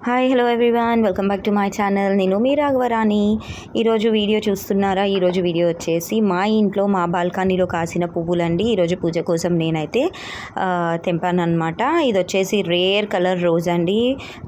Hi hello everyone, welcome back to my channel. నేను మీ రాఘవరాణి. ఈరోజు video చూస్తున్నారా? ఈరోజు వీడియో వచ్చేసి మా ఇంట్లో మా బాల్కనీలో కాసిన పువ్వులండి. ఈరోజు పూజ కోసం నేనైతే తెంపాను అనమాట. ఇది వచ్చేసి రేర్ కలర్ రోజ్ అండి.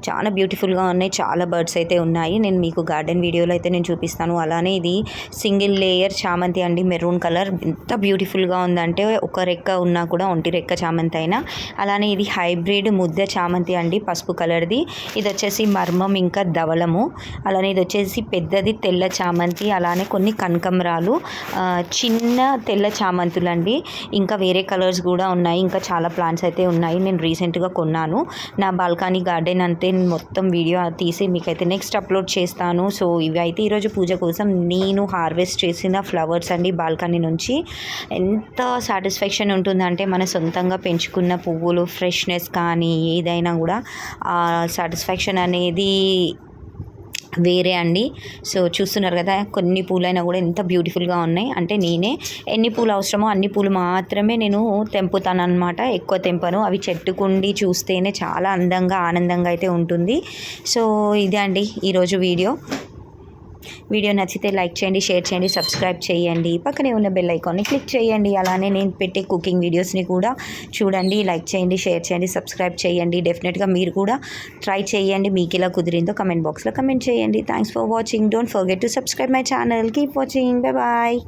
చాలా బ్యూటిఫుల్గా ఉన్నాయి. చాలా బర్డ్స్ అయితే ఉన్నాయి. నేను మీకు గార్డెన్ వీడియోలో అయితే నేను చూపిస్తాను. అలానే ఇది సింగిల్ లేయర్ చామంతి అండి, మెరూన్ కలర్. ఎంత బ్యూటిఫుల్గా ఉందంటే ఒక రెక్క ఉన్నా కూడా ఒంటి రెక్క చామంతి అయినా. అలానే ఇది హైబ్రిడ్ ముద్ద చామంతి అండి, పసుపు కలర్ది. ఇది వచ్చేసి మర్మం ఇంకా ధవళము. అలానే ఇది వచ్చేసి పెద్దది తెల్ల చామంతి. అలానే కొన్ని కనకంబరాలు, చిన్న తెల్ల చామంతులు అండి. ఇంకా వేరే కలర్స్ కూడా ఉన్నాయి. ఇంకా చాలా ప్లాంట్స్ అయితే ఉన్నాయి. నేను రీసెంట్గా కొన్నాను. నా బాల్కనీ గార్డెన్ అంతే మొత్తం వీడియో తీసి మీకైతే నెక్స్ట్ అప్లోడ్ చేస్తాను. సో ఇవి అయితే ఈరోజు పూజ కోసం నేను హార్వెస్ట్ చేసిన ఫ్లవర్స్ అండి బాల్కనీ నుంచి. ఎంత సాటిస్ఫాక్షన్ ఉంటుందంటే మన సొంతంగా పెంచుకున్న పువ్వులు ఫ్రెష్నెస్ కానీ ఏదైనా కూడా సాటిస్ఫాక్షన్ అనేది వేరే అండి. సో చూస్తున్నారు కదా, కొన్ని పూలైనా కూడా ఎంత బ్యూటిఫుల్గా ఉన్నాయి. అంటే నేనే ఎన్ని పూలు అవసరమో అన్ని పూలు మాత్రమే నేను తెంపుతాను అనమాట. ఎక్కువ తెంపను. అవి చెట్టుకుండి చూస్తేనే చాలా అందంగా ఆనందంగా అయితే ఉంటుంది. సో ఇదే అండి ఈరోజు వీడియో నచ్చితే లైక్ చేయండి, షేర్ చేయండి, సబ్స్క్రైబ్ చేయండి. పక్కనే ఉన్న బెల్ ఐకాన్ని క్లిక్ చేయండి. అలానే నేను పెట్టే కుకింగ్ వీడియోస్ని కూడా చూడండి. లైక్ చేయండి, షేర్ చేయండి, సబ్స్క్రైబ్ చేయండి. డెఫినెట్గా మీరు కూడా ట్రై చేయండి. మీకు ఎలా కుదిరిందో కమెంట్ బాక్స్లో కమెంట్ చేయండి. Thanks for watching. Don't forget to subscribe my channel. Keep watching. Bye bye.